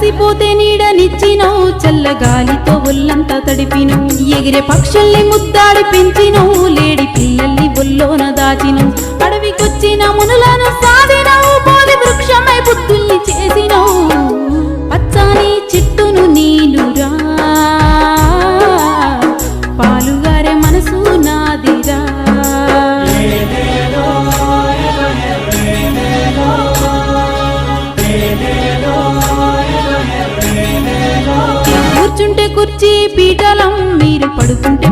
అలసిపోతే నీడనిచ్చినవు, చల్లగాలితో ఒళ్ళంతా తడిపినవు, ఎగిరే పక్షుల్ని ముద్దాడి పెంచినవు, లేడి పిల్లల్ని ఒల్లోన దాచినవు, అడవికొచ్చిన మునులను సాధినవు, బోధి వృక్షమై బుద్ధుల్ని చేసినవు, పచ్చాని చెట్టును నీనురా, పాలుగారే మనసు నాదిరా. కూర్చుంటే కుర్చీ పీఠలం, మీరు పడుకుంటే